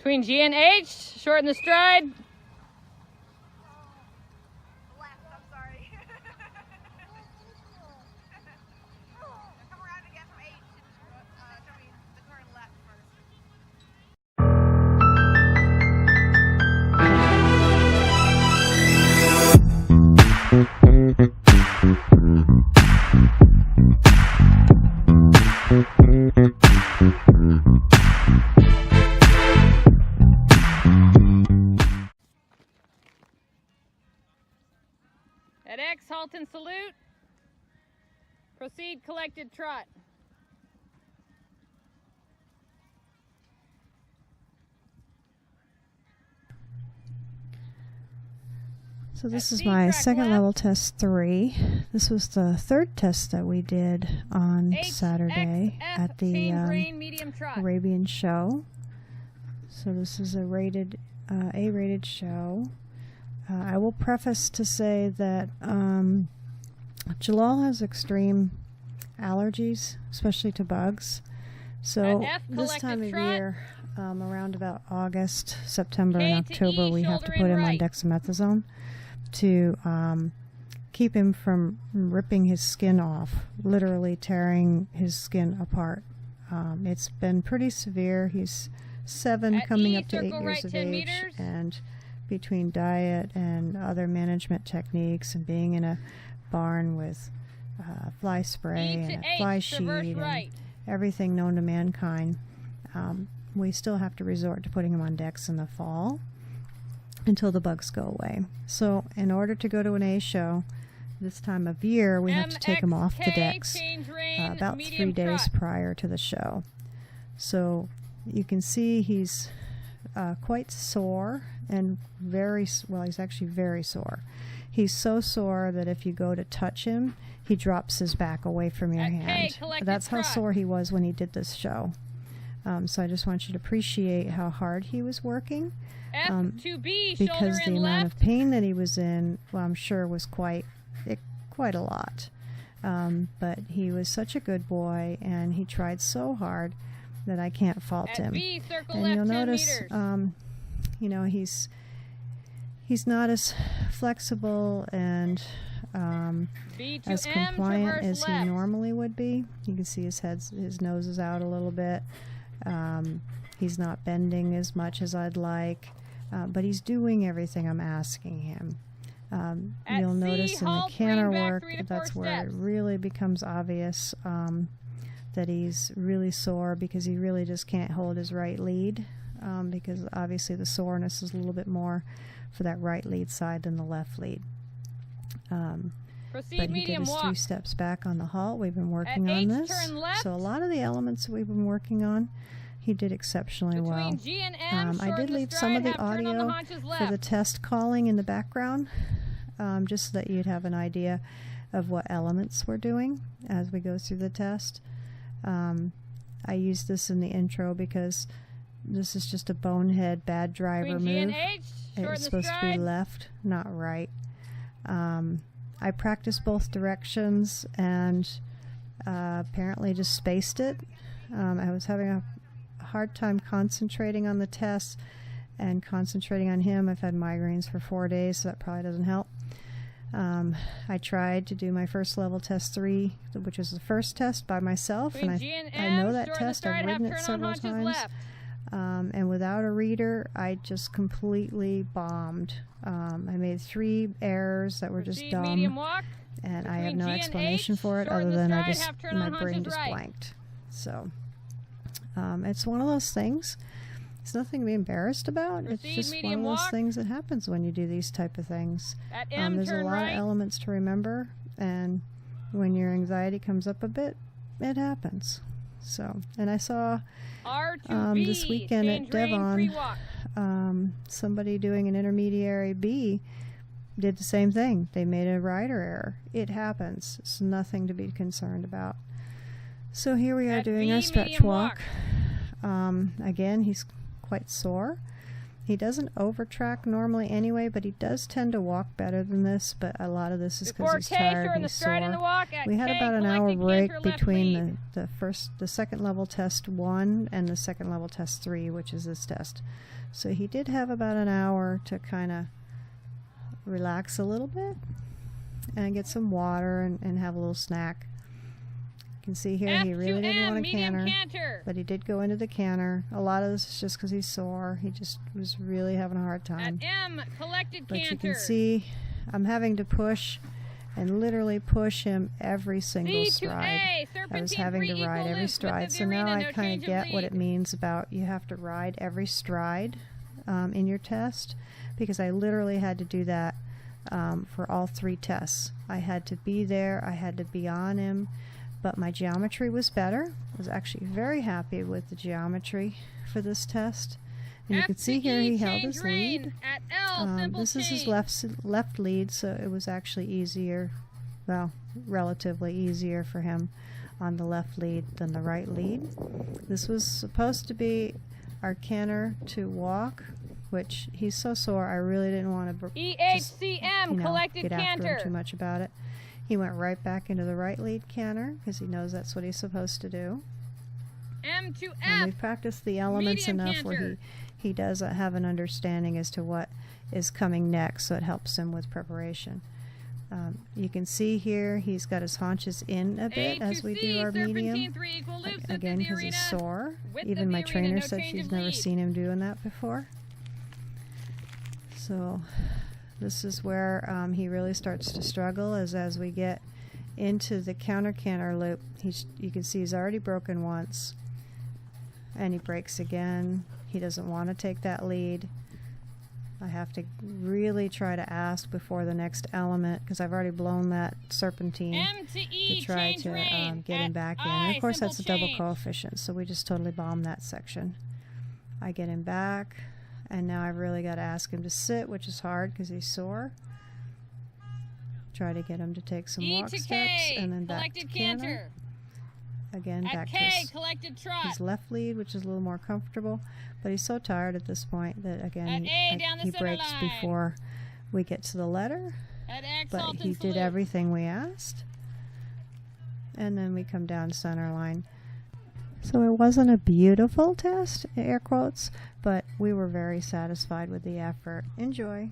Between G and H, shorten the stride. Left, I'm sorry. Come around again from H and show me the turn left At X, halt and salute. Proceed collected trot. So this is my second level test 3. This was the third test that we did on Saturday at the Arabian show. So this is a rated A-rated show. I will preface to say that Jalal has extreme allergies, especially to bugs. So this time of year, around about August, September, and October, we have to put him on dexamethasone to keep him from ripping his skin off, literally tearing his skin apart. It's been pretty severe. He's 7, coming up to 8 years of age, and between diet and other management techniques and being in a barn with fly spray and a fly sheet and everything known to mankind, we still have to resort to putting him on dex in the fall until the bugs go away. So in order to go to an A show this time of year, we have to take him off the dex about 3 days prior to the show. So you can see he's quite sore and he's actually very sore. He's so sore that if you go to touch him, he drops his back away from your hand. That's how sore he was when he did this show. So I just want you to appreciate how hard he was working, because the amount of pain that he was in, well, I'm sure was quite a lot. But he was such a good boy, and he tried so hard that I can't fault him. And you'll notice, you know, he's not as flexible and as compliant as he normally would be. You can see his nose is out a little bit. He's not bending as much as I'd like, but he's doing everything I'm asking him. You'll notice in the canter work, that's where it really becomes obvious that he's really sore, because he really just can't hold his right lead, because obviously the soreness is a little bit more for that right lead side than the left lead. But he did his 3 steps back on the halt. We've been working on this. So a lot of the elements that we've been working on, he did exceptionally well. I did leave some of the audio for the test calling in the background, just so that you'd have an idea of what elements we're doing as we go through the test. I used this in the intro because this is just a bonehead bad driver move. It's supposed to be left, not right. I practiced both directions and apparently just spaced it. I was having a hard time concentrating on the test and concentrating on him. I've had migraines for 4 days, so that probably doesn't help. I tried to do my first level test 3, which was the first test, by myself, and I know that test. I've ridden it several times. And without a reader, I just completely bombed. I made 3 errors that were just dumb, and I have no explanation for it other than my brain just blanked. So it's one of those things. It's nothing to be embarrassed about. It's just one of those things that happens when you do these type of things. There's a lot of elements to remember, and when your anxiety comes up a bit, it happens. So, and I saw this weekend at Devon, somebody doing an intermediary B did the same thing. They made a rider error. It happens. It's nothing to be concerned about. So here we are doing our stretch walk. Again, he's quite sore. He doesn't overtrack normally anyway, but he does tend to walk better than this, but a lot of this is because he's tired and he's sore. We had about an hour break between the second level test 1 and the second level test 3, which is this test. So he did have about an hour to kind of relax a little bit and get some water and have a little snack. You can see here he really didn't want to canter, but he did go into the canter. A lot of this is just because he's sore. He just was really having a hard time. But you can see I'm having to push and literally push him every single stride. I was having to ride every stride. So now I kind of get what it means about you have to ride every stride in your test, because I literally had to do that for all 3 tests. I had to be there. I had to be on him. But my geometry was better. I was actually very happy with the geometry for this test. And you can see here he held his lead. This is his left lead, so it was actually easier, well, relatively easier for him on the left lead than the right lead. This was supposed to be our canter to walk, which he's so sore I really didn't want to get after him too much about it. He went right back into the right lead canter because he knows that's what he's supposed to do. M to F. And we've practiced the elements enough where he does have an understanding as to what is coming next, so it helps him with preparation. You can see here he's got his haunches in a bit as we do our medium. Again, because he's sore. Even my trainer said she's never seen him doing that before. So this is where he really starts to struggle, as we get into the counter canter loop. You can see he's already broken once, and he breaks again. He doesn't want to take that lead. I have to really try to ask before the next element, because I've already blown that serpentine to try to get him back in. And of course that's a double coefficient, so we just totally bombed that section. I get him back. And now I've really got to ask him to sit, which is hard because he's sore. Try to get him to take some walk steps, and then back to canter. Again, back to his left lead, which is a little more comfortable. But he's so tired at this point that, again, he breaks before we get to the letter. But he did everything we asked. And then we come down center line. So it wasn't a beautiful test, air quotes, but we were very satisfied with the effort. Enjoy.